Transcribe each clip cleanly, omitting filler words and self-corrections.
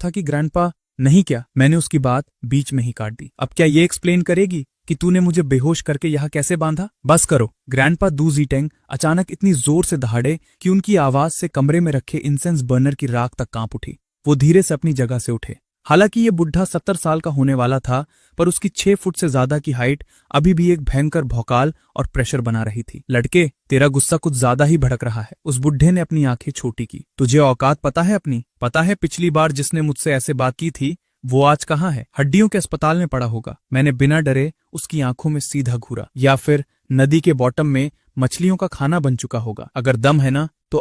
था कि ग्रैंडपा। नहीं क्या, मैंने उसकी बात बीच में ही काट दी। अब क्या ये एक्सप्लेन करेगी कि तूने मुझे बेहोश करके यहाँ कैसे बांधा? बस करो। ग्रैंडपा दू जीटेंग अचानक इतनी जोर से दहाड़े कि उनकी आवाज से कमरे में रखे इंसेंस बर्नर की राख तक कांप उठी। वो धीरे से अपनी जगह से उठे। हालांकि ये बुढ़ा 70 साल का होने वाला था, पर उसकी 6 फुट से ज्यादा की हाइट अभी भी एक भयंकर भौकाल और प्रेशर बना रही थी। लड़के, तेरा गुस्सा कुछ ज्यादा ही भड़क रहा है। उस बुढ़े ने अपनी आंखें छोटी की। तुझे औकात पता है अपनी? पता है पिछली बार जिसने मुझसे ऐसे बात की थी वो आज कहाँ है? हड्डियों के अस्पताल में पड़ा होगा। मैंने बिना डरे उसकी आंखों में सीधा घूरा। या फिर नदी के बॉटम में मछलियों का खाना बन चुका होगा। अगर दम है ना तो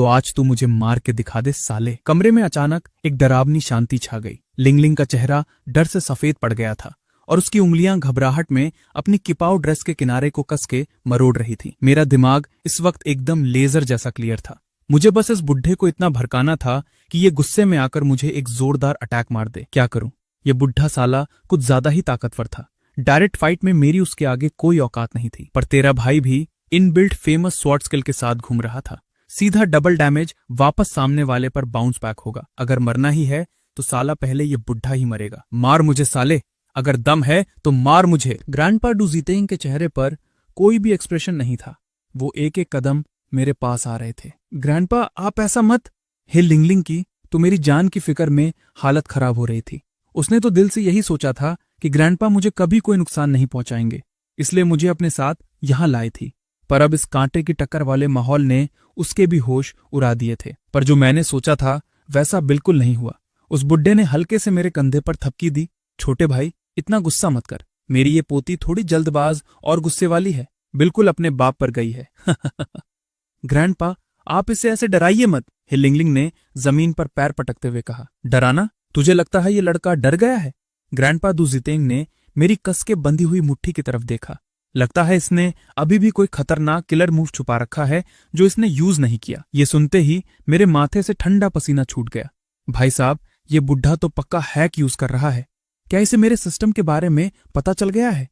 आज तू मुझे मार के दिखा दे साले। कमरे में अचानक एक डरावनी शांति छा गई। लिंगलिंग का चेहरा डर से सफेद पड़ गया था और उसकी उंगलियां घबराहट में अपनी किपाऊ ड्रेस के किनारे को कस के मरोड़ रही थी। मेरा दिमाग इस वक्त एकदम लेजर जैसा क्लियर था। मुझे बस इस बुढ़े को इतना भड़काना था कि ये गुस्से में आकर मुझे एक जोरदार अटैक मार दे। क्या करूं? ये बुढ़ा साला कुछ ज्यादा ही ताकतवर था। डायरेक्ट फाइट में मेरी उसके आगे कोई औकात नहीं थी। पर तेरा भाई भी इनबिल्ट फेमस स्वॉर्ड स्किल के साथ घूम रहा था। सीधा डबल डैमेज वापस सामने वाले पर बाउंस बैक होगा। अगर मरना ही है तो साला पहले ये बुढ़ा ही मरेगा। मार मुझे साले, अगर दम है तो मार मुझे। ग्रैंडपा डू जीतेंग के चेहरे पर कोई भी एक्सप्रेशन नहीं था। वो एक एक कदम मेरे पास आ रहे थे। ग्रैंडपा आप ऐसा मत। हे लिंगलिंग की तो मेरी जान की फिक्र में हालत खराब हो रही थी। उसने तो दिल से यही सोचा था कि ग्रैंडपा मुझे कभी कोई नुकसान नहीं पहुंचाएंगे, इसलिए मुझे अपने साथ यहां लाई थी। पर अब इस कांटे की टक्कर वाले माहौल ने उसके भी होश उड़ा दिए थे। पर जो मैंने सोचा था वैसा बिल्कुल नहीं हुआ। उस बुड्ढे ने हल्के से मेरे कंधे पर थपकी दी। छोटे भाई, इतना गुस्सा मत कर। मेरी ये पोती थोड़ी जल्दबाज और गुस्से वाली है, बिल्कुल अपने बाप पर गई है। ग्रैंडपा, आप इसे ऐसे डराइए मत, हिलिंगलिंग ने जमीन पर पैर पटकते हुए कहा। डराना? तुझे लगता है ये लड़का डर गया है? ग्रैंडपा डू जीतेंग ने मेरी कस के बंधी हुई मुट्ठी की तरफ देखा। लगता है इसने अभी भी कोई खतरनाक किलर मूव छुपा रखा है जो इसने यूज नहीं किया। ये सुनते ही मेरे माथे से ठंडा पसीना छूट गया। भाई साहब, ये बुढ़ा तो पक्का हैक यूज कर रहा है। क्या इसे मेरे सिस्टम के बारे में पता चल गया है?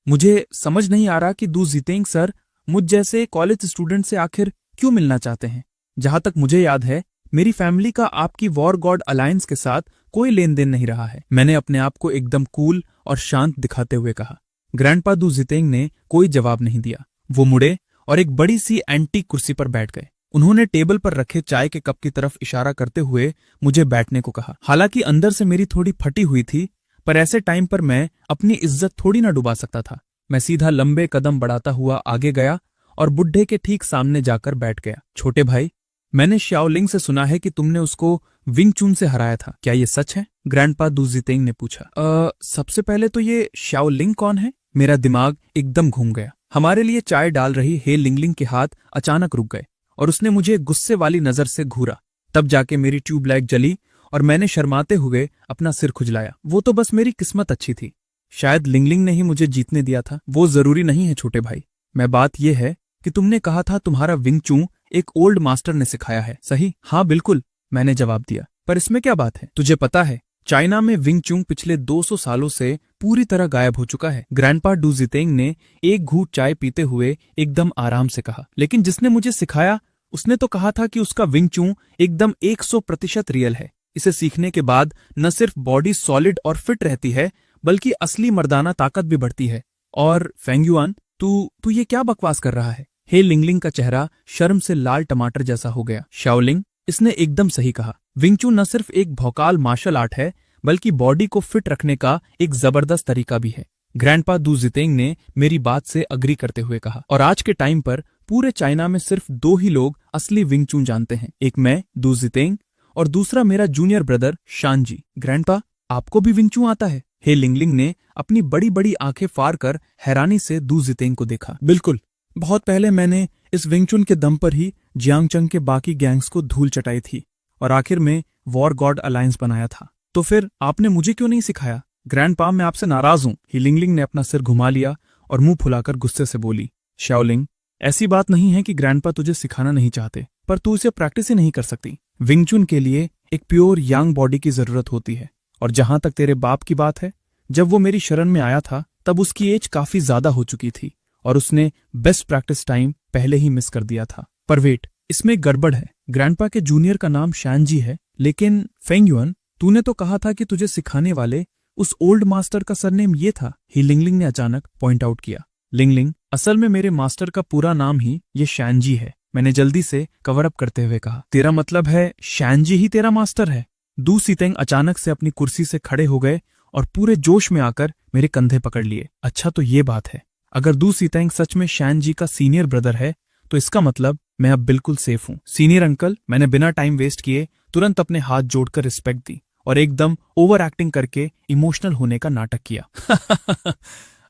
मुझे समझ नहीं आ रहा कि डू जीतेंग सर मुझ जैसे कॉलेज स्टूडेंट से आखिर क्यों मिलना चाहते हैं। जहां तक मुझे याद है मेरी फैमिली का आपकी वॉर गॉड अलायंस के साथ कोई लेन देन नहीं रहा है। मैंने अपने आप को एकदम कूल और शांत दिखाते हुए कहा। ग्रैंडपा डू जीतेंग ने कोई जवाब नहीं दिया। वो मुड़े और एक बड़ी सी एंटीक कुर्सी पर बैठ गए। उन्होंने टेबल पर रखे चाय के कप की तरफ इशारा करते हुए मुझे बैठने को कहा। हालांकि अंदर से मेरी थोड़ी फटी हुई थी, पर ऐसे टाइम पर मैं अपनी इज्जत थोड़ी ना डुबा सकता था। मैं सीधा लंबे कदम बढ़ाता हुआ आगे गया और बुढ़े के ठीक सामने जाकर बैठ गया। छोटे भाई, मैंने शाओलिंग से सुना है कि तुमने उसको विंग चुन से हराया था, क्या ये सच है? ग्रैंडपा डू जीतेंग ने पूछा। सबसे पहले तो ये शाओलिंग कौन है? मेरा दिमाग एकदम घूम गया। हमारे लिए चाय डाल रही हे लिंगलिंग के हाथ अचानक रुक गए और उसने मुझे गुस्से वाली नजर से घूरा। तब जाके मेरी ट्यूबलाइट जली और मैंने शर्माते हुए अपना सिर खुजलाया। वो तो बस मेरी किस्मत अच्छी थी, शायद लिंगलिंग ने ही मुझे जीतने दिया था। वो जरूरी नहीं है छोटे भाई। मैं बात यह है कि तुमने कहा था तुम्हारा विंग चून एक ओल्ड मास्टर ने सिखाया है, सही? हाँ बिल्कुल, मैंने जवाब दिया। पर इसमें क्या बात है? तुझे पता है चाइना में विंग चून पिछले 200 सालों से पूरी तरह गायब हो चुका है। ग्रैंडपा डू जीतेंग ने एक घूंट चाय पीते हुए एकदम आराम से कहा। लेकिन जिसने मुझे सिखाया उसने तो कहा था कि उसका विंग चून एकदम 100% रियल है। इसे सीखने के बाद न सिर्फ बॉडी सॉलिड और फिट रहती है बल्कि असली मर्दाना ताकत भी बढ़ती है। और फेंगयुआन, तू ये क्या बकवास कर रहा है? हे लिंगलिंग का चेहरा शर्म से लाल टमाटर जैसा हो गया। शाओलिंग, इसने एकदम सही कहा। विंग चून न सिर्फ एक भौकाल मार्शल आर्ट है बल्कि बॉडी को फिट रखने का एक जबरदस्त तरीका भी है। ग्रैंडपा डू जीतेंग ने मेरी बात से अग्री करते हुए कहा। और आज के टाइम पर पूरे चाइना में सिर्फ 2 ही लोग असली विंग चून जानते हैं, एक मैं डू जीतेंग और दूसरा मेरा जूनियर ब्रदर शानजी। ग्रैंडपा, आपको भी विंग चून आता है? हे लिंगलिंग ने अपनी बड़ी बड़ी आंखें फाड़ कर हैरानी से डू जीतेंग को देखा। बिल्कुल, बहुत पहले मैंने इस विंग चून के दम पर ही जियांगचंग के बाकी गैंग्स को धूल चटाई थी और आखिर में वॉर गॉड अलायंस बनाया था। तो फिर आपने मुझे क्यों नहीं सिखाया? ग्रैंडपा, मैं आपसे नाराज हूं। हिलिंगलिंग ने अपना सिर घुमा लिया और मुंह फुलाकर गुस्से से बोली। शाओलिंग, ऐसी बात नहीं है कि ग्रैंडपा तुझे सिखाना नहीं चाहते, पर तू इसे प्रैक्टिस ही नहीं कर सकती। विंग चून के लिए एक प्योर यांग बॉडी की जरूरत होती है। और जहां तक तेरे बाप की बात है, जब वो मेरी शरण में आया था तब उसकी एज काफी ज्यादा हो चुकी थी और उसने बेस्ट प्रैक्टिस टाइम पहले ही मिस कर दिया था। पर वेट, इसमें गड़बड़ है। ग्रैंडपा के जूनियर का नाम शानजी है लेकिन फेंग युआन, तूने तो कहा था कि तुझे सिखाने वाले उस ओल्ड मास्टर का सरनेम ये था, ही लिंगलिंग ने अचानक पॉइंट आउट किया। लिंगलिंग, असल में मेरे मास्टर का पूरा नाम ही ये शैनजी है, मैंने जल्दी से कवर अप करते हुए कहा। तेरा मतलब है शैनजी ही तेरा मास्टर है? दू सीतेंग अचानक से अपनी कुर्सी से खड़े हो गए और पूरे जोश में आकर मेरे कंधे पकड़ लिए। अच्छा तो ये बात है, अगर दू सीतेंग सच में शैनजी का सीनियर ब्रदर है तो इसका मतलब मैं अब बिल्कुल सेफ हूं। सीनियर अंकल, मैंने बिना टाइम वेस्ट किए तुरंत अपने हाथ जोड़कर रिस्पेक्ट दी और एकदम ओवर एक्टिंग करके इमोशनल होने का नाटक किया।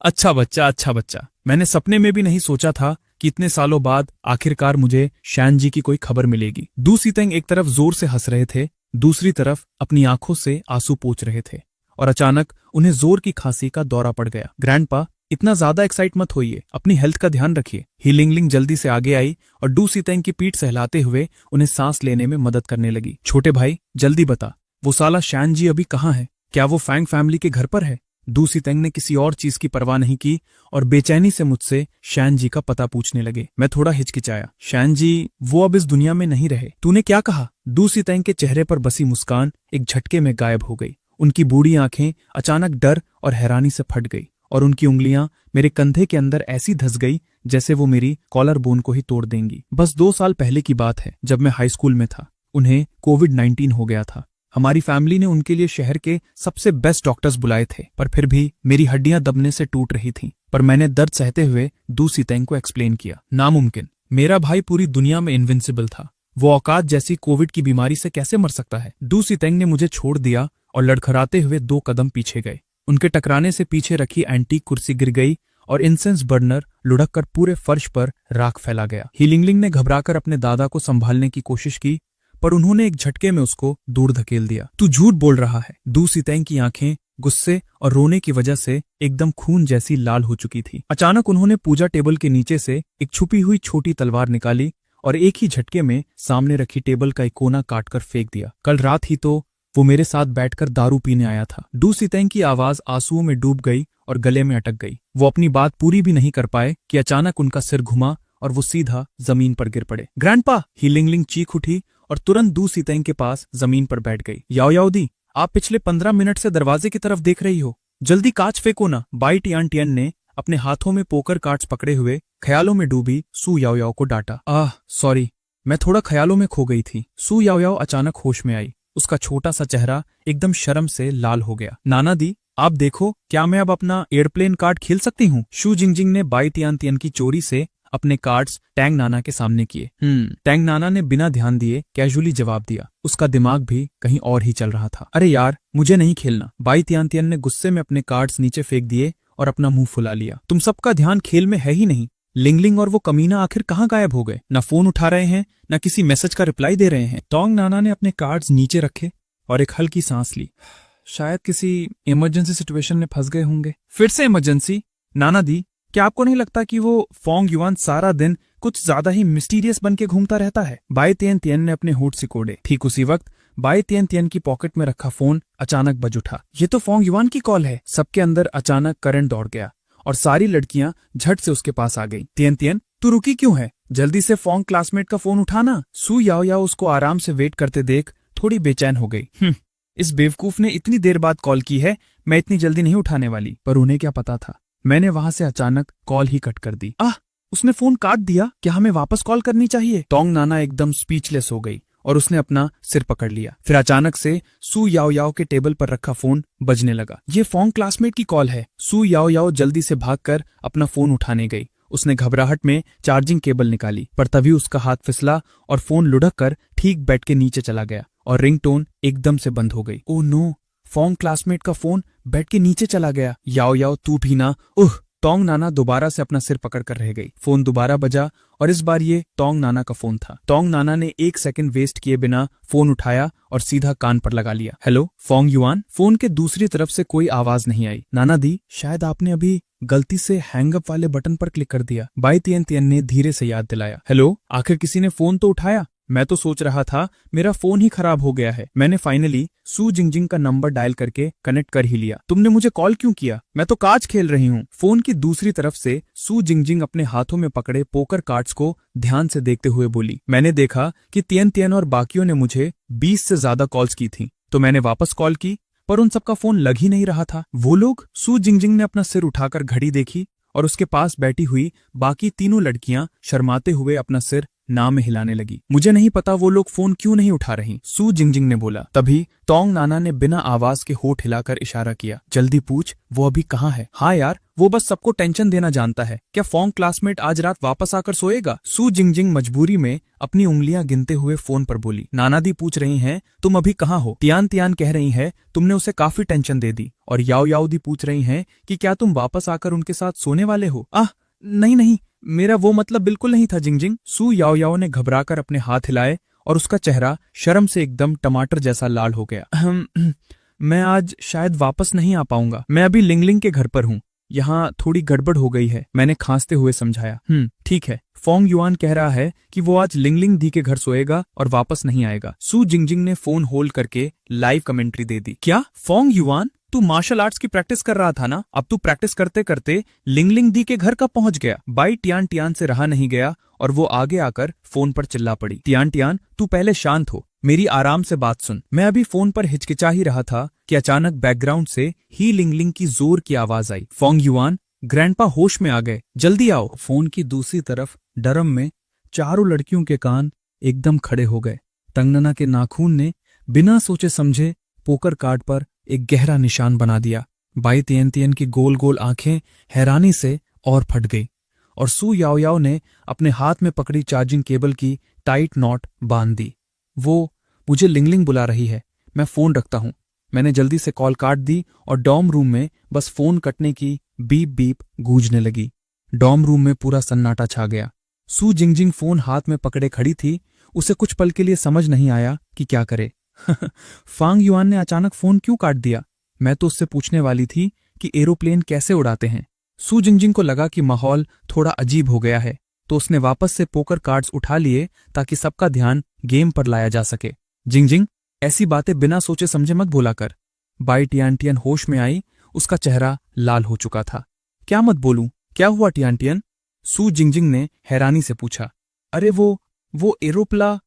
अच्छा बच्चा, अच्छा बच्चा, मैंने सपने में भी नहीं सोचा था कि इतने सालों बाद आखिरकार मुझे शैनजी की कोई खबर मिलेगी। दू सीतेंग एक तरफ जोर से हंस रहे थे, दूसरी तरफ अपनी आंखों से आंसू पोंछ रहे थे और अचानक उन्हें जोर की खांसी का दौरा पड़ गया। ग्रैंडपा, इतना ज्यादा एक्साइट मत होइए, अपनी हेल्थ का ध्यान रखिए। ही लिंगलिंग जल्दी से आगे आई और डू सीतेंग की पीठ सहलाते हुए उन्हें सांस लेने में मदद करने लगी। छोटे भाई, जल्दी बता, वो साला शैनजी अभी कहाँ है? क्या वो फैंग फैमिली के घर पर है? दू सीतेंग ने किसी और चीज की परवाह नहीं की और बेचैनी से मुझसे शैनजी का पता पूछने लगे। मैं थोड़ा हिचकिचाया। शैनजी, वो अब इस दुनिया में नहीं रहे। तूने क्या कहा? दू सीतेंग के चेहरे पर बसी मुस्कान एक झटके में गायब हो गई। उनकी बूढ़ी आंखें अचानक डर और हैरानी से फट गई और उनकी उंगलियां मेरे कंधे के अंदर ऐसी धस गई जैसे वो मेरी कॉलर बोन को ही तोड़ देंगी। बस 2 साल पहले की बात है, जब मैं हाई स्कूल में था। उन्हें कोविड-19 हो गया था। हमारी फैमिली ने उनके लिए शहर के सबसे बेस्ट डॉक्टर्स बुलाए थे, पर फिर भी मेरी हड्डियां दबने से टूट रही थीं। पर मैंने दर्द सहते हुए दू सीतेंग को एक्सप्लेन किया। नामुमकिन, मेरा भाई पूरी दुनिया में इनविंसिबल था, वो औकात जैसी कोविड की बीमारी से कैसे मर सकता है? दू सीतेंग ने मुझे छोड़ दिया और लड़खड़ाते हुए 2 कदम पीछे गए। उनके टकराने से पीछे रखी एंटीक कुर्सी गिर गई और इंसेंस बर्नर लुढ़क कर पूरे फर्श पर राख फैला गया। ही लिंगलिंग ने घबराकर अपने दादा को संभालने की कोशिश की, पर उन्होंने एक झटके में उसको दूर धकेल दिया। तू झूठ बोल रहा है। दू सीतेंग की आंखें गुस्से और रोने की वजह से एकदम खून जैसी लाल हो चुकी थी। अचानक उन्होंने पूजा टेबल के नीचे से एक छुपी हुई छोटी तलवार निकाली और एक ही झटके में सामने रखी टेबल का एक कोना काटकर फेंक दिया। कल रात ही तो वो मेरे साथ बैठकर दारू पीने आया था। डू सीतेंग की आवाज आंसुओं में डूब गई और गले में अटक गई। वो अपनी बात पूरी भी नहीं कर पाए कि अचानक उनका सिर घुमा और वो सीधा जमीन पर गिर पड़े। ग्रैंडपा! ही लिंगलिंग चीख उठी और तुरंत दू सीतेंग के पास जमीन पर बैठ गई। याओ याओ दी, आप पिछले 15 मिनट से दरवाजे की तरफ देख रही हो, जल्दी कांच फेंको ना। बाई टियान टियन ने अपने हाथों में पोकर कार्ड्स पकड़े हुए ख्यालों में डूबी सू याओ याओ को डांटा। सॉरी, मैं थोड़ा ख्यालों में खो गई थी। सू याओ याओ अचानक होश में आई। उसका छोटा सा चेहरा एकदम शर्म से लाल हो गया। नाना दी, आप देखो, क्या मैं अब अपना एयरप्लेन कार्ड खेल सकती हूँ? शू जिंगजिंग ने बाई तियान तियन की चोरी से अपने कार्ड्स टैंग नाना के सामने किए। टैंग नाना ने बिना ध्यान दिए कैजुअली जवाब दिया। उसका दिमाग भी कहीं और ही चल रहा था। अरे यार, मुझे नहीं खेलना। बाई तियान तियन ने गुस्से में अपने कार्ड्स नीचे फेंक दिए और अपना मुंह फुला लिया। तुम सबका ध्यान खेल में है ही नहीं। लिंगलिंग और वो कमीना आखिर कहाँ गायब हो गए? न फोन उठा रहे हैं, न किसी मैसेज का रिप्लाई दे रहे हैं। टोंग नाना ने अपने कार्ड्स नीचे रखे और एक हल्की सांस ली। शायद किसी इमरजेंसी सिचुएशन में फंस गए होंगे। फिर से इमरजेंसी? नाना दी, क्या आपको नहीं लगता कि वो फोंग युआन सारा दिन कुछ ज्यादा ही मिस्टीरियस बन के घूमता रहता है? बाई तियन तियन ने अपने होठ सिकोड़े। ठीक उसी वक्त बाई तियन तियन की पॉकेट में रखा फोन अचानक बज उठा। ये तो फोंग युआन की कॉल है। सबके अंदर अचानक करंट दौड़ गया और सारी लड़कियां झट से उसके पास आ गई। तियन तियन, तू रुकी क्यों है? जल्दी से फोंग क्लासमेट का फोन उठाना। सू याओ याओ उसको आराम से वेट करते देख थोड़ी बेचैन हो गई। इस बेवकूफ ने इतनी देर बाद कॉल की है, मैं इतनी जल्दी नहीं उठाने वाली। पर उन्हें क्या पता था, मैंने वहां से अचानक कॉल ही कट कर दी। उसने फोन काट दिया। क्या हमें वापस कॉल करनी चाहिए? टोंग नाना एकदम स्पीचलेस हो गई और उसने अपना सिर पकड़ लिया। फिर अचानक से सू याओ याओ के टेबल पर रखा फोन बजने लगा। ये फोंग क्लासमेट की कॉल है। सू याओ याओ जल्दी से भागकर अपना फोन उठाने गई। उसने घबराहट में चार्जिंग केबल निकाली, पर तभी उसका हाथ फिसला और फोन लुढ़क कर ठीक बेड के नीचे चला गया और रिंगटोन एकदम से बंद हो गई। ओह नो, फोंग क्लासमेट का फोन बेड के नीचे चला गया। याओ याओ, तू भी ना। टोंग नाना दोबारा से अपना सिर पकड़ कर रह गई। फोन दोबारा बजा और इस बार ये टोंग नाना का फोन था। टोंग नाना ने 1 सेकंड वेस्ट किए बिना फोन उठाया और सीधा कान पर लगा लिया। Hello Phong yuan. फोन के दूसरी तरफ से कोई आवाज नहीं आई। नाना दी, शायद आपने अभी गलती से हैंगअप वाले बटन पर क्लिक कर दिया। बाई तियन तियन ने धीरे से याद दिलाया। हेलो, आखिर किसी ने फोन तो उठाया। मैं तो सोच रहा था मेरा फोन ही खराब हो गया है। मैंने फाइनली सू जिंगजिंग का नंबर डायल करके कनेक्ट कर ही लिया। तुमने मुझे कॉल क्यों किया? मैं तो काज खेल रही हूँ। फोन की दूसरी तरफ से सू जिंगजिंग अपने हाथों में पकड़े पोकर कार्ड्स को ध्यान से देखते हुए बोली। मैंने देखा कि तियन तियन और बाकियों ने मुझे 20 से ज्यादा कॉल्स की थी, तो मैंने वापस कॉल की, पर उन सबका फोन लग ही नहीं रहा था। वो लोग? सू जिंगजिंग ने अपना सिर उठाकर घड़ी देखी और उसके पास बैठी हुई बाकी तीनों लड़कियां शर्माते हुए अपना सिर ना में हिलाने लगी। मुझे नहीं पता वो लोग फोन क्यों नहीं उठा रही, सू जिंगजिंग ने बोला। तभी तोंग नाना ने बिना आवाज के होठ हिलाकर इशारा किया। जल्दी पूछ, वो अभी कहाँ है? हाँ यार, वो बस सबको टेंशन देना जानता है। क्या फोंग क्लासमेट आज रात वापस आकर सोएगा? सू जिंगजिंग मजबूरी में अपनी उंगलियां गिनते हुए फोन पर बोली। नाना दी पूछ रही हैं तुम अभी कहाँ हो? तियान तियान कह रही है तुमने उसे काफी टेंशन दे दी। और याओ याओ दी पूछ रही हैं कि क्या तुम वापस आकर उनके साथ सोने वाले हो? नहीं नहीं, मेरा वो मतलब बिल्कुल नहीं था जिंगजिंग। सू याओ याओ ने घबराकर अपने हाथ हिलाए और उसका चेहरा शर्म से एकदम टमाटर जैसा लाल हो गया। मैं आज शायद वापस नहीं आ पाऊंगा। मैं अभी लिंगलिंग के घर पर हूँ। यहाँ थोड़ी गड़बड़ हो गई है, मैंने खांसते हुए समझाया। ठीक है। फोंग युआन कह रहा है कि वो आज लिंगलिंग दी के घर सोएगा और वापस नहीं आएगा। सू जिंगजिंग ने फोन होल्ड करके लाइव कमेंट्री दे दी। क्या फोंग युआन, तू मार्शल आर्ट्स की प्रैक्टिस कर रहा था ना? अब तू प्रैक्टिस करते करते लिंगलिंग दी के घर कब पहुंच गया? बाई टियान टियान से रहा नहीं गया और वो आगे आकर फोन पर चिल्ला पड़ी। टियान टियान, तू पहले शांत हो, मेरी आराम से बात सुन। मैं अभी फोन पर हिचकिचा ही रहा था कि अचानक बैकग्राउंड से ही लिंगलिंग की जोर की आवाज आई। फोंग युआन, ग्रैंडपा होश में आ गए, जल्दी आओ। फोन की दूसरी तरफ डरम में चारों लड़कियों के कान एकदम खड़े हो गए। तंगनना के नाखून ने बिना सोचे समझे पोकर कार्ड पर एक गहरा निशान बना दिया। बाई तियन तियन की गोल गोल आंखें हैरानी से और फट गई और सू याओ याओ ने अपने हाथ में पकड़ी चार्जिंग केबल की टाइट नॉट बांध दी। वो मुझे लिंगलिंग बुला रही है, मैं फोन रखता हूं। मैंने जल्दी से कॉल काट दी और डॉर्म रूम में बस फोन कटने की बीप बीप गूंजने लगी। डॉर्म रूम में पूरा सन्नाटा छा गया। सू जिंगजिंग फोन हाथ में पकड़े खड़ी थी। उसे कुछ पल के लिए समझ नहीं आया कि क्या करे। फांग युआन ने अचानक फोन क्यों काट दिया? मैं तो उससे पूछने वाली थी कि एरोप्लेन कैसे उड़ाते हैं। सू जिंगजिंग को लगा कि माहौल थोड़ा अजीब हो गया है, तो उसने वापस से पोकर कार्ड्स उठा लिए ताकि सबका ध्यान गेम पर लाया जा सके। जिंगजिंग, ऐसी बातें बिना सोचे समझे मत बोला कर। बाई टियान टियन होश में आई, उसका चेहरा लाल हो चुका था। क्या मत बोलूं? क्या हुआ टियान टियन? सू जिंगजिंग ने हैरानी से पूछा। अरे वो एरोप्ला,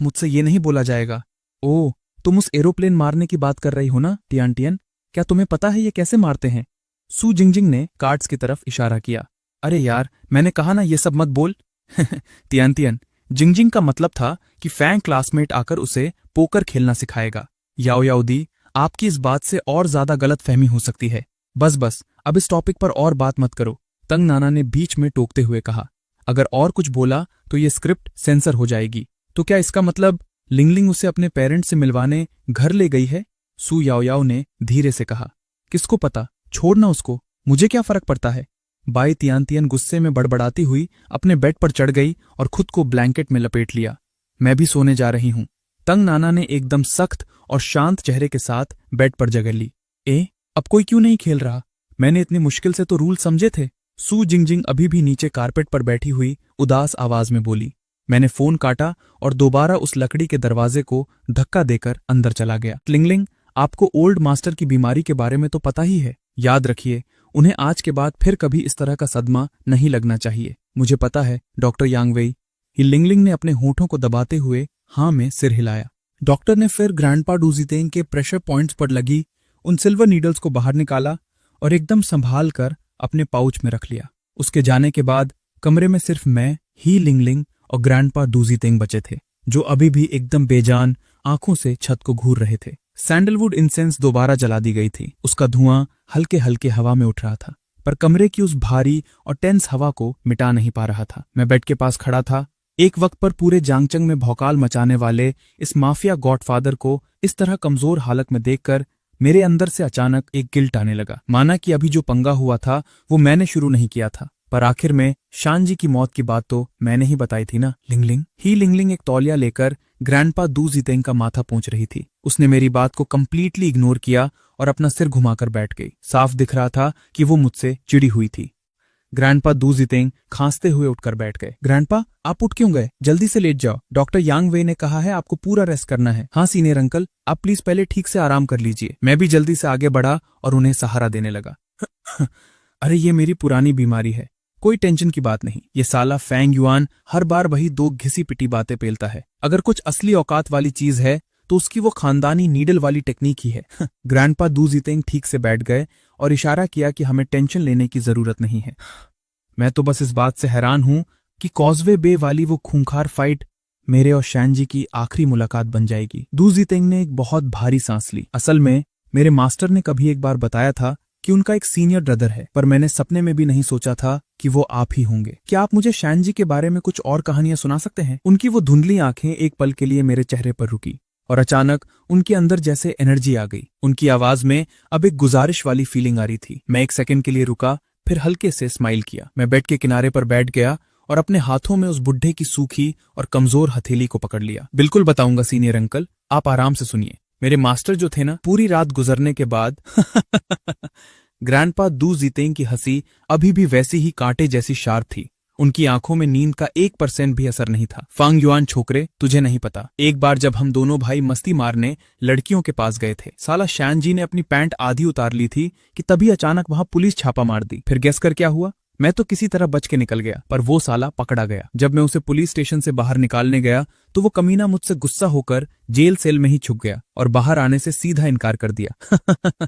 मुझसे ये नहीं बोला जाएगा। ओह, तुम उस एरोप्लेन मारने की बात कर रही हो ना टियान टियन? क्या तुम्हें पता है ये कैसे मारते हैं? सू जिंगजिंग ने कार्ड्स की तरफ इशारा किया। अरे यार, मैंने कहा ना ये सब मत बोल। तियान तियन, जिंगजिंग का मतलब था कि फैंग क्लासमेट आकर उसे पोकर खेलना सिखाएगा। याओ याओ दी, आपकी इस बात से और ज्यादा गलत फहमी हो सकती है। बस अब इस टॉपिक पर और बात मत करो, तंग नाना ने बीच में टोकते हुए कहा। अगर और कुछ बोला तो ये स्क्रिप्ट सेंसर हो जाएगी। तो क्या इसका मतलब लिंगलिंग उसे अपने पेरेंट्स से मिलवाने घर ले गई है? सू याओ याओ ने धीरे से कहा। किसको पता, छोड़ना उसको, मुझे क्या फर्क पड़ता है। बाई तियान तियन गुस्से में बड़बड़ाती हुई अपने बेड पर चढ़ गई और खुद को ब्लैंकेट में लपेट लिया। मैं भी सोने जा रही हूं। तंग नाना ने एकदम सख्त और शांत चेहरे के साथ बेड पर जगह ली। अब कोई क्यों नहीं खेल रहा? मैंने इतनी मुश्किल से तो रूल समझे थे। सू जिंगजिंग अभी भी नीचे कारपेट पर बैठी हुई उदास आवाज में बोली। मैंने फोन काटा और दोबारा उस लकड़ी के दरवाजे को धक्का देकर अंदर चला गया। लिंगलिंग, आपको ओल्ड मास्टर की बीमारी के बारे में तो पता ही है। याद रखिए, उन्हें आज के बाद फिर कभी इस तरह का सदमा नहीं लगना चाहिए। मुझे पता है डॉक्टर यांगवेई। लिंगलिंग ने अपने होठों को दबाते हुए हाँ में सिर हिलाया। डॉक्टर ने फिर ग्रैंडपा डूजितेंग के प्रेशर पॉइंट्स पर लगी उन सिल्वर नीडल्स को बाहर निकाला और एकदम संभाल कर अपने पाउच में रख लिया। उसके जाने के बाद कमरे में सिर्फ मैं ही लिंगलिंग और ग्रैंडपा डूजितेंग बचे थे, जो अभी भी एकदम बेजान आंखों से छत को घूर रहे थे। सैंडलवुड इंसेंस दोबारा जला दी गई थी। उसका धुआं हल्के हल्के हवा में उठ रहा था, पर कमरे की उस भारी और टेंस हवा को मिटा नहीं पा रहा था। मैं बेड के पास खड़ा था। एक वक्त पर पूरे जांगचंग में भौकाल मचाने वाले इस माफिया गॉडफादर को इस तरह कमजोर हालत में देखकर मेरे अंदर से अचानक एक गिल्ट आने लगा। माना कि अभी जो पंगा हुआ था वो मैंने शुरू नहीं किया था, पर आखिर में शानजी की मौत की बात तो मैंने ही बताई थी ना। लिंगलिंग एक तौलिया लेकर ग्रैंडपा डूजितेंग का माथा पोंछ रही थी। उसने मेरी बात को कंप्लीटली इग्नोर किया और अपना सिर घुमाकर बैठ गई। साफ दिख रहा था कि वो मुझसे चिड़ी हुई थी। ग्रैंडपा दू जितेंग खांसते हुए उठकर बैठ गए। ग्रैंडपा, आप उठ क्यों गए? जल्दी से लेट जाओ। डॉक्टर यांग वे ने कहा है आपको पूरा रेस्ट करना है। हाँ सीनियर अंकल, आप प्लीज पहले ठीक से आराम कर लीजिए। मैं भी जल्दी से आगे बढ़ा और उन्हें सहारा देने लगा। अरे ये मेरी पुरानी बीमारी है, कोई टेंशन की बात नहीं। ये साला फैंग युआन हर बार वही दो घिसी पिटी बातें पेलता है। अगर कुछ असली औकात वाली चीज है तो उसकी वो खानदानी नीडल वाली टेक्निक ही है। ग्रैंडपा दू जितेंग ठीक से बैठ गए और इशारा किया कि हमें टेंशन लेने की जरूरत नहीं है। मैं तो बस इस बात से हैरान हूं कि कॉजवे बे वाली वो खूंखार फाइट मेरे और शैनजी की आखिरी मुलाकात बन जाएगी। दू जितेंग ने एक बहुत भारी सांस ली। असल में मेरे मास्टर ने कभी एक बार बताया था कि उनका एक सीनियर ब्रदर है, पर मैंने सपने में भी नहीं सोचा था कि वो आप ही होंगे। क्या आप मुझे शैनजी के बारे में कुछ और कहानियां सुना सकते हैं? उनकी वो धुंधली आंखें एक पल के लिए मेरे चेहरे पर रुकी और अचानक उनके अंदर जैसे एनर्जी आ गई। उनकी आवाज में अब एक गुजारिश वाली फीलिंग आ रही थी। मैं एक सेकंड के लिए रुका, फिर हल्के से स्माइल किया। मैं बेड के किनारे पर बैठ गया और अपने हाथों में उस बुढ़े की सूखी और कमजोर हथेली को पकड़ लिया। बिल्कुल बताऊंगा सीनियर अंकल, आप आराम से सुनिए। मेरे मास्टर जो थे ना, पूरी रात गुजरने के बाद ग्रैंडपा दू जितेंग की हंसी अभी भी वैसी ही कांटे जैसी शार्प थी। उनकी आंखों में नींद का 1% भी असर नहीं था। फांग युआन छोकरे, तुझे नहीं पता, एक बार जब हम दोनों भाई मस्ती मारने लड़कियों के पास गए थे, साला शैनजी ने अपनी पैंट आधी उतार ली थी कि तभी अचानक वहां पुलिस छापा मार दी। फिर गेस कर क्या हुआ? मैं तो किसी तरह बच के निकल गया, पर वो साला पकड़ा गया। जब मैं उसे पुलिस स्टेशन से बाहर निकालने गया तो वो कमीना मुझसे गुस्सा होकर जेल सेल में ही छुप गया और बाहर आने से सीधा इनकार कर दिया।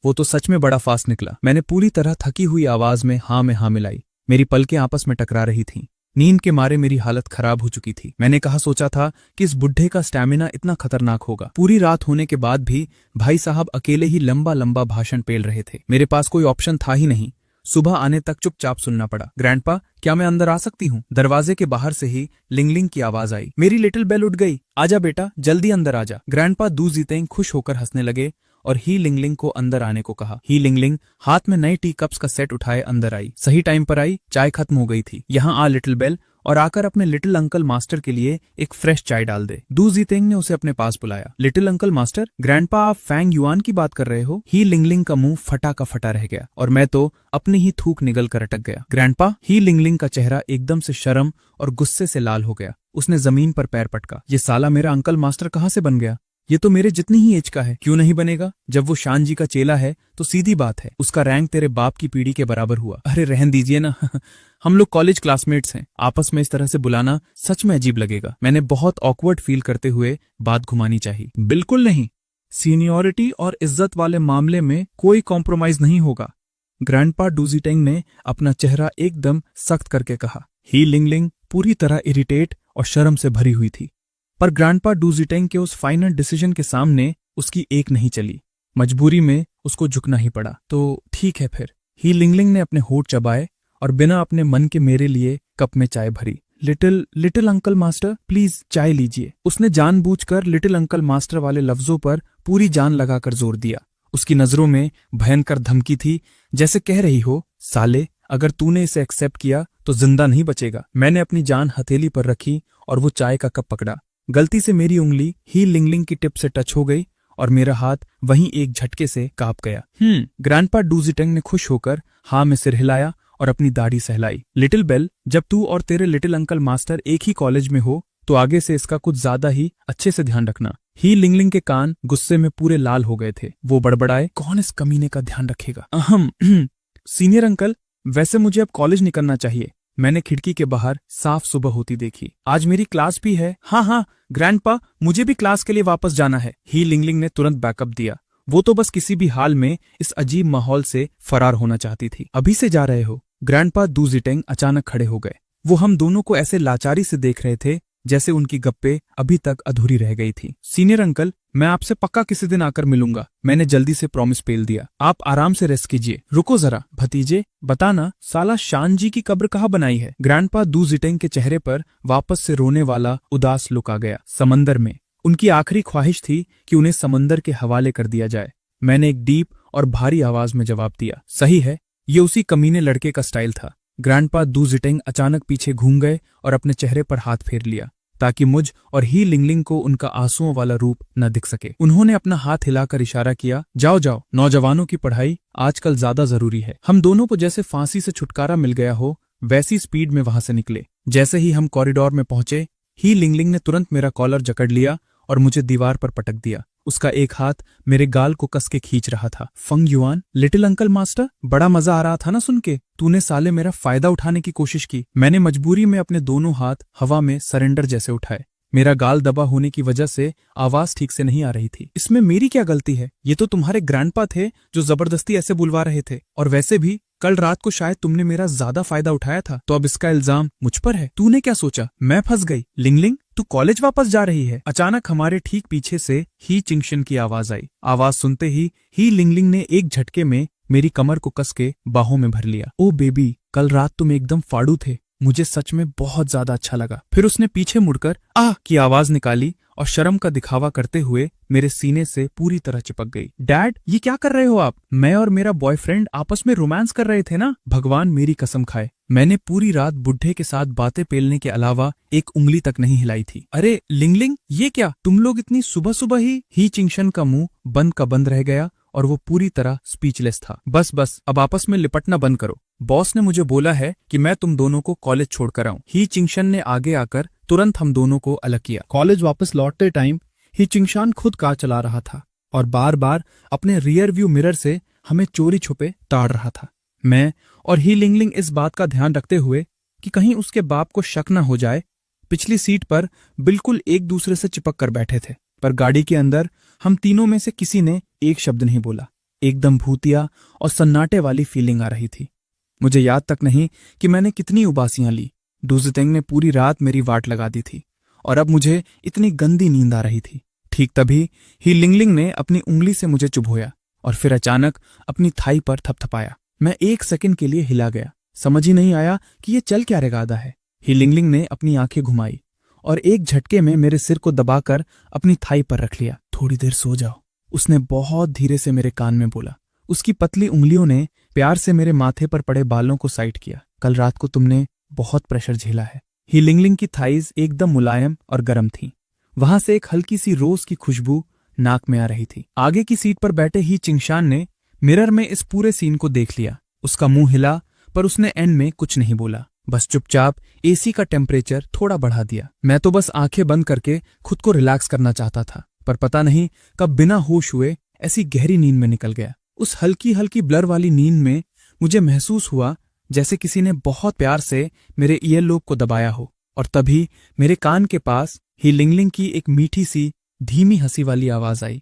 वो तो सच में बड़ा फास्ट निकला। मैंने पूरी तरह थकी हुई आवाज में हाँ मिलाई। मेरी पलकें आपस में टकरा रही थीं। नींद के मारे मेरी हालत खराब हो चुकी थी। मैंने कहा सोचा था कि इस बुढ़े का स्टैमिना इतना खतरनाक होगा। पूरी रात होने के बाद भी भाई साहब अकेले ही लंबा लंबा भाषण पेल रहे थे। मेरे पास कोई ऑप्शन था ही नहीं। सुबह आने तक चुपचाप सुनना पड़ा। ग्रैंडपा, क्या मैं अंदर आ सकती हूँ? दरवाजे के बाहर से ही लिंगलिंग की आवाज आई। मेरी लिटिल बेल उठ गई। आजा बेटा, जल्दी अंदर आजा। ग्रैंडपा दू जितेंग खुश होकर हंसने लगे और ही लिंगलिंग को अंदर आने को कहा। ही लिंगलिंग हाथ में नए टी कप्स का सेट उठाए अंदर आई। सही टाइम पर आई, चाय खत्म हो गई थी। यहाँ आ लिटिल बेल, और आकर अपने लिटिल अंकल मास्टर के लिए एक फ्रेश चाय डाल दे। दू जितेंग ने उसे अपने पास बुलाया। Little uncle master? ग्रैंडपा, आप फैंग युआन की बात कर रहे हो? ही लिंगलिंग का मुंह फटा का फटा रह गया और मैं तो अपनी ही थूक निगल कर अटक गया। ग्रैंडपा? ही लिंगलिंग का चेहरा एकदम से शर्म और गुस्से से लाल हो गया। उसने जमीन पर पैर पटका। ये साला मेरा अंकल मास्टर कहाँ से बन गया? ये तो मेरे जितनी ही एज का है। क्यों नहीं बनेगा? जब वो शानजी का चेला है तो सीधी बात है, उसका रैंक तेरे बाप की पीढ़ी के बराबर हुआ। अरे रहन दीजिए ना। हम लोग कॉलेज क्लासमेट्स हैं, आपस में इस तरह से बुलाना सच में अजीब लगेगा। मैंने बहुत ऑकवर्ड फील करते हुए बात घुमानी चाहिए। बिल्कुल नहीं, सीनियरिटी और इज्जत वाले मामले में कोई कॉम्प्रोमाइज नहीं होगा। ग्रैंडपा दू जितेंग ने अपना चेहरा एकदम सख्त करके कहा। ही लिंगलिंग पूरी तरह इरिटेट और शर्म से भरी हुई थी, पर ग्रैंडपा दू जितेंग के उस फाइनल डिसीजन के सामने उसकी एक नहीं चली। मजबूरी में उसको झुकना ही पड़ा। तो ठीक है फिर। ही लिंगलिंग ने अपने होठ चबाए और बिना अपने मन के मेरे लिए कप में चाय भरी। लिटिल अंकल मास्टर, प्लीज चाय लीजिए। उसने जानबूझकर लिटिल अंकल मास्टर वाले लफ्जों पर पूरी जान लगाकर जोर दिया। उसकी नजरों में भयंकर धमकी थी, जैसे कह रही हो, साले अगर तूने इसे एक्सेप्ट किया तो जिंदा नहीं बचेगा। मैंने अपनी जान हथेली पर रखी और वो चाय का कप पकड़ा। गलती से मेरी उंगली ही लिंगलिंग की टिप से टच हो गई और मेरा हाथ वहीं एक झटके से कांप गया। ग्रैंडपा दू जितेंग ने खुश होकर हाँ में सिर हिलाया और अपनी दाढ़ी सहलाई। लिटिल बेल, जब तू और तेरे लिटिल अंकल मास्टर एक ही कॉलेज में हो तो आगे से इसका कुछ ज्यादा ही अच्छे से ध्यान रखना। ही लिंगलिंग के कान गुस्से में पूरे लाल हो गए थे। वो बड़बड़ाए, कौन इस कमीने का ध्यान रखेगा? सीनियर अंकल, वैसे मुझे अब कॉलेज निकलना चाहिए। मैंने खिड़की के बाहर साफ सुबह होती देखी। आज मेरी क्लास भी है। हाँ ग्रैंडपा, मुझे भी क्लास के लिए वापस जाना है। ही लिंगलिंग ने तुरंत बैकअप दिया। वो तो बस किसी भी हाल में इस अजीब माहौल से फरार होना चाहती थी। अभी से जा रहे हो? ग्रैंडपा दू जितेंग अचानक खड़े हो गए। वो हम दोनों को ऐसे लाचारी से देख रहे थे जैसे उनकी गप्पे अभी तक अधूरी रह गई थी। सीनियर अंकल, मैं आपसे पक्का किसी दिन आकर मिलूंगा। मैंने जल्दी से प्रॉमिस पेल दिया। आप आराम से रेस्ट कीजिए। रुको जरा भतीजे, बताना साला शानजी की कब्र कहाँ बनाई है? ग्रैंडपा दू जितेंग के चेहरे पर वापस से रोने वाला उदास लुक आ गया। समंदर में। उनकी आखिरी ख्वाहिश थी कि उन्हें समंदर के हवाले कर दिया जाए। मैंने एक डीप और भारी आवाज में जवाब दिया, सही है, ये उसी कमीने लड़के का स्टाइल था। ग्रैंडपा दू जितेंग अचानक पीछे घूम गए और अपने चेहरे पर हाथ फेर लिया। ताकि मुझ और ही लिंगलिंग को उनका आंसुओं वाला रूप न दिख सके। उन्होंने अपना हाथ हिलाकर इशारा किया, जाओ जाओ, नौजवानों की पढ़ाई आजकल ज्यादा जरूरी है। हम दोनों को जैसे फांसी से छुटकारा मिल गया हो वैसी स्पीड में वहां से निकले। जैसे ही हम कॉरिडोर में पहुंचे, ही लिंगलिंग ने तुरंत मेरा कॉलर जकड़ लिया और मुझे दीवार पर पटक दिया। उसका एक हाथ मेरे गाल को कस के खींच रहा था। फंग युआन, लिटिल अंकल मास्टर, बड़ा मजा आ रहा था ना सुन के? तूने साले मेरा फायदा उठाने की कोशिश की। मैंने मजबूरी में अपने दोनों हाथ हवा में सरेंडर जैसे उठाए। मेरा गाल दबा होने की वजह से आवाज ठीक से नहीं आ रही थी। इसमें मेरी क्या गलती है? ये तो तुम्हारे ग्रैंडपा थे जो जबरदस्ती ऐसे बुलवा रहे थे। और वैसे भी कल रात को शायद तुमने मेरा ज्यादा फायदा उठाया था, तो अब इसका इल्जाम मुझ पर है। तूने क्या सोचा मैं फंस गई? लिंगलिंग, तू कॉलेज वापस जा रही है? अचानक हमारे ठीक पीछे से ही चिंगशन की आवाज आई। आवाज सुनते ही लिंगलिंग ने एक झटके में मेरी कमर को कस के बाहों में भर लिया। ओ बेबी, कल रात तुम एकदम फाड़ू थे। मुझे सच में बहुत ज्यादा अच्छा लगा। फिर उसने पीछे मुड़कर आह की आवाज निकाली और शर्म का दिखावा करते हुए मेरे सीने से पूरी तरह चिपक गई। डैड, ये क्या कर रहे हो आप? मैं और मेरा बॉयफ्रेंड आपस में रोमांस कर रहे थे ना। भगवान मेरी कसम खाए, मैंने पूरी रात बुढ़े के साथ बातें पेलने के अलावा एक उंगली तक नहीं हिलाई थी। अरे लिंगलिंग, ये क्या? तुम लोग इतनी सुबह सुबह ही चिंगशन का मुंह बंद का बंद रह गया और वो पूरी तरह स्पीचलेस था। बस अब आपस में लिपटना बंद करो। बॉस ने मुझे बोला है कि मैं तुम दोनों को कॉलेज छोड़कर आऊं। ही चिंगशन ने आगे आकर तुरंत हम दोनों को अलग किया। कॉलेज वापस लौटते टाइम ही चिंगशान खुद कार चला रहा था और बार बार अपने रियर व्यू मिरर से हमें चोरी छुपे ताड़ रहा था। मैं और ही लिंगलिंग इस बात का ध्यान रखते हुए कि कहीं उसके बाप को शक न हो जाए, पिछली सीट पर बिल्कुल एक दूसरे से चिपक कर बैठे थे। पर गाड़ी के अंदर हम तीनों में से किसी ने एक शब्द नहीं बोला। एकदम भूतिया और सन्नाटे वाली फीलिंग आ रही थी। मुझे याद तक नहीं कि मैंने कितनी उबासियां ली। डूजितेंग ने पूरी रात मेरी वाट लगा दी थी और अब मुझे इतनी गंदी नींद आ रही थी। ठीक तभी ही लिंगलिंग ने अपनी उंगली से मुझे चुभोया और फिर अचानक अपनी थाई पर थपथपाया। मैं एक सेकंड के लिए हिला गया। समझ ही नहीं आया कि ये चल क्या रेगादा है। ही लिंगलिंग ने अपनी आंखें घुमाई और एक झटके में मेरे सिर को दबाकर अपनी थाई पर रख लिया। थोड़ी देर सो जाओ, उसने बहुत धीरे से मेरे कान में बोला। उसकी पतली उंगलियों ने प्यार से मेरे माथे पर पड़े बालों को साइड किया। कल रात को तुमने बहुत प्रेशर झेला है। ही लिंगलिंग की थाइज एकदम मुलायम और गर्म थीं। वहां से एक हल्की सी रोज की खुशबू नाक में आ रही थी। आगे की सीट पर बैठे ही चिंगशान ने मिरर में इस पूरे सीन को देख लिया। उसका मुंह हिला पर उसने एंड में कुछ नहीं बोला, बस चुपचाप एसी का टेम्परेचर थोड़ा बढ़ा दिया। मैं तो बस आंखें बंद करके खुद को रिलैक्स करना चाहता था, पर पता नहीं कब बिना होश हुए ऐसी गहरी नींद में निकल गया। उस हल्की हल्की ब्लर वाली नींद में मुझे महसूस हुआ जैसे किसी ने बहुत प्यार से मेरे ईयर लोब को दबाया हो और तभी मेरे कान के पास ही लिंगलिंग की एक मीठी सी धीमी हंसी वाली आवाज आई।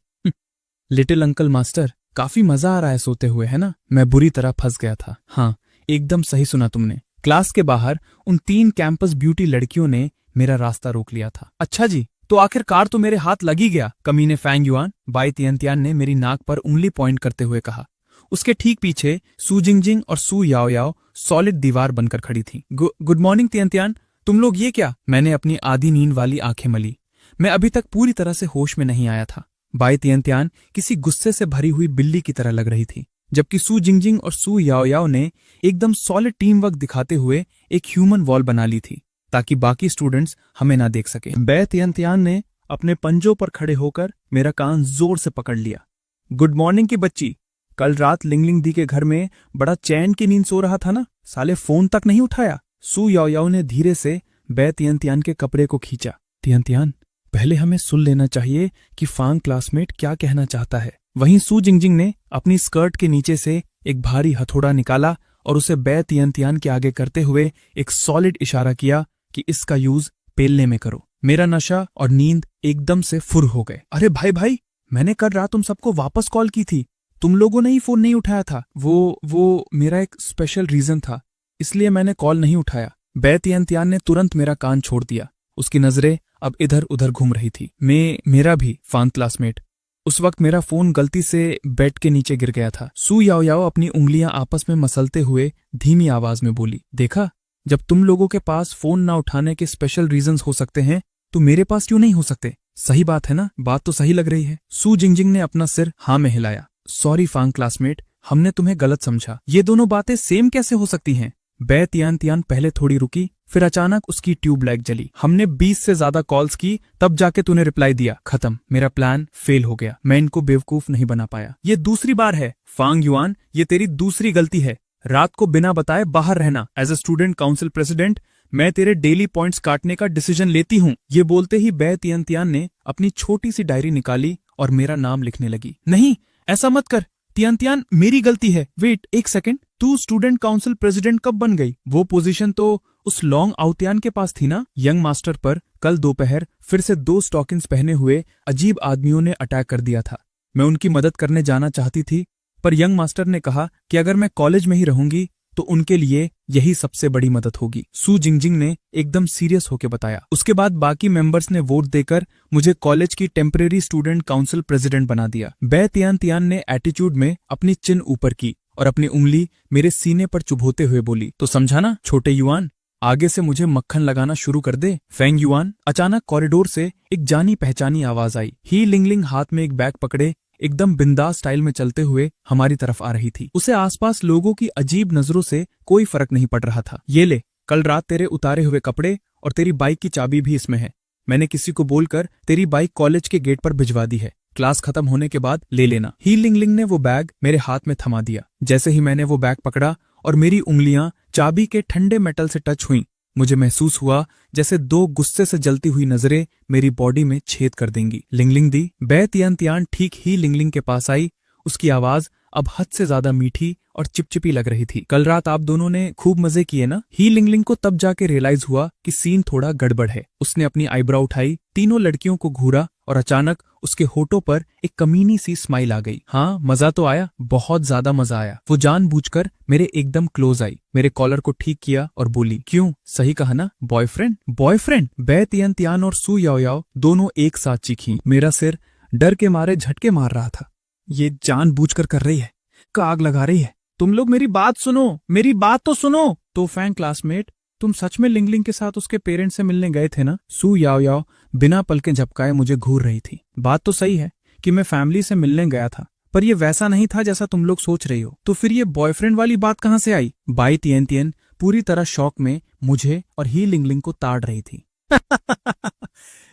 लिटिल अंकल मास्टर, काफी मजा आ रहा है सोते हुए, है ना? मैं बुरी तरह फंस गया था। हाँ, एकदम सही सुना तुमने। क्लास के बाहर उन 3 कैंपस ब्यूटी लड़कियों ने मेरा रास्ता रोक लिया था। अच्छा जी, तो आखिरकार तो मेरे हाथ लग ही गया। कमीने फैंग युआन, बाई तियनतियान ने मेरी नाक पर उंगली पॉइंट करते हुए कहा। उसके ठीक पीछे सू जिंगजिंग और सू याओ याओ सॉलिड दीवार बनकर खड़ी थी। गुड मॉर्निंग तियनतियान, तुम लोग ये क्या? मैंने अपनी आधी नींद वाली आंखें मली। मैं अभी तक पूरी तरह से होश में नहीं आया था। बाई तियनतियान किसी गुस्से से भरी हुई बिल्ली की तरह लग रही थी, जबकि सू जिंगजिंग और सू याओ याओ ने एकदम सॉलिड टीम वर्क दिखाते हुए एक ह्यूमन वॉल बना ली थी ताकि बाकी स्टूडेंट्स हमें ना देख सके। बै तियनतियान ने अपने पंजों पर खड़े होकर मेरा कान जोर से पकड़ लिया। गुड मॉर्निंग की बच्ची, कल रात लिंगलिंग दी के घर में बड़ा चैन की नींद सो रहा था ना? साले फोन तक नहीं उठाया। सू याओ याओ ने धीरे से बै तियनतियान के कपड़े को खींचा। तियनतियान, पहले हमें सुन लेना चाहिए कि फांग क्लासमेट क्या कहना चाहता है। वहीं सू जिंगजिंग ने अपनी स्कर्ट के नीचे से एक भारी हथौड़ा निकाला और उसे बै तियनतियान के आगे करते हुए एक सॉलिड इशारा किया कि इसका यूज पेलने में करो। मेरा नशा और नींद एकदम से फुर हो गए। अरे भाई, मैंने कल रात तुम सबको वापस कॉल की थी, तुम लोगों ने ही फोन नहीं उठाया था। वो मेरा एक स्पेशल रीजन था, इसलिए मैंने कॉल नहीं उठाया। बै तियनतियान ने तुरंत मेरा कान छोड़ दिया। उसकी नजरें अब इधर उधर घूम रही थी। मेरा भी फांग क्लासमेट। उस वक्त मेरा फोन गलती से बेड के नीचे गिर गया था। सू याओ याओ अपनी उंगलियां आपस में मसलते हुए धीमी आवाज में बोली, देखा, जब तुम लोगों के पास फोन ना उठाने के स्पेशल रीजंस हो सकते हैं तो मेरे पास क्यों नहीं हो सकते? सही बात है ना? बात तो सही लग रही है। सू जिंगजिंग ने अपना सिर हाँ में हिलाया। सॉरी फांग क्लासमेट, हमने तुम्हें गलत समझा। ये दोनों बातें सेम कैसे हो सकती हैं? बै तियनतियान पहले थोड़ी रुकी, फिर अचानक उसकी ट्यूबलाइट जली। हमने 20 से ज्यादा कॉल्स की, तब जाके तूने रिप्लाई दिया। खत्म, मेरा प्लान फेल हो गया। मैं इनको बेवकूफ नहीं बना पाया। ये दूसरी बार है फांग युआन, ये तेरी दूसरी गलती है। रात को बिना बताए बाहर रहना। As a student council president मैं तेरे डेली पॉइंट्स काटने का डिसीजन लेती हूँ। ये बोलते ही बै तियान ने अपनी छोटी सी डायरी निकाली और मेरा नाम लिखने लगी। नहीं, ऐसा मत कर तियान, मेरी गलती है। वेट एक सेकंड, तू स्टूडेंट काउंसिल प्रेसिडेंट कब बन गई? वो पोजीशन तो उस लॉन्ग आउतियान के पास थी ना? यंग मास्टर पर कल दोपहर फिर से 2 स्टॉकिंग्स पहने हुए अजीब आदमियों ने अटैक कर दिया था। मैं उनकी मदद करने जाना चाहती थी, पर यंग मास्टर ने कहा कि अगर मैं कॉलेज में ही रहूंगी तो उनके लिए यही सबसे बड़ी मदद होगी। सू जिंगजिंग ने एकदम सीरियस होकर बताया। उसके बाद बाकी मेंबर्स ने वोट देकर मुझे कॉलेज की टेम्परेरी स्टूडेंट काउंसिल प्रेसिडेंट बना दिया। बै तियान ने एटीट्यूड में अपनी चिन ऊपर की और अपनी उंगली मेरे सीने पर चुभोते हुए बोली, तो समझा ना छोटे युआन, आगे से मुझे मक्खन लगाना शुरू कर दे। Feng Yuan. अचानक कॉरिडोर से एक जानी पहचानी आवाज आई। ही लिंगलिंग हाथ में एक बैग पकड़े एकदम बिंदास स्टाइल में चलते हुए हमारी तरफ आ रही थी। उसे आसपास लोगों की अजीब नजरों से कोई फर्क नहीं पड़ रहा था। ये ले, कल रात तेरे उतारे हुए कपड़े और तेरी बाइक की चाबी भी इसमें है। मैंने किसी को बोलकर तेरी बाइक कॉलेज के गेट पर भिजवा दी है। क्लास खत्म होने के बाद ले लेना। ही लिंगलिंग ने वो बैग मेरे हाथ में थमा दिया। जैसे ही मैंने वो बैग पकड़ा और मेरी उंगलियां चाबी के ठंडे मेटल से टच हुई, मुझे महसूस हुआ जैसे 2 गुस्से से जलती हुई नजरें मेरी बॉडी में छेद कर देंगी। लिंगलिंग दी। बै तियान ठीक ही लिंगलिंग के पास आई। उसकी आवाज अब हद से ज्यादा मीठी और चिपचिपी लग रही थी। कल रात आप दोनों ने खूब मजे किए ना? ही लिंगलिंग को तब जाके रियलाइज हुआ कि सीन थोड़ा गड़बड़ है। उसने अपनी आईब्रो उठाई, तीनों लड़कियों को घूरा और अचानक उसके होठों पर एक कमीनी सी स्माइल आ गई। हाँ, मजा तो आया, बहुत ज्यादा मजा आया। वो जानबूझकर मेरे एकदम क्लोज आई, मेरे कॉलर को ठीक किया और बोली, क्यों, सही कहा ना? बॉयफ्रेंड? बॉयफ्रेंड? बै तियान और सू याओ दोनों एक साथ चीखी। मेरा सिर डर के मारे झटके मार रहा था। ये जानबूझकर कर रही है, आग लगा रही है। तुम लोग मेरी बात सुनो, मेरी बात तो सुनो। तो फैंग क्लासमेट, तुम सच में लिंगलिंग के साथ उसके पेरेंट्स से मिलने गए थे ना? सू याओ बिना पलकें झपकाए मुझे घूर रही थी। बात तो सही है कि मैं फैमिली से मिलने गया था, पर ये वैसा नहीं था जैसा तुम लोग सोच रही हो। तो फिर ये बॉयफ्रेंड वाली बात कहां से आई? बाई तियान पूरी तरह शौक में मुझे और ही लिंगलिंग को ताड़ रही थी।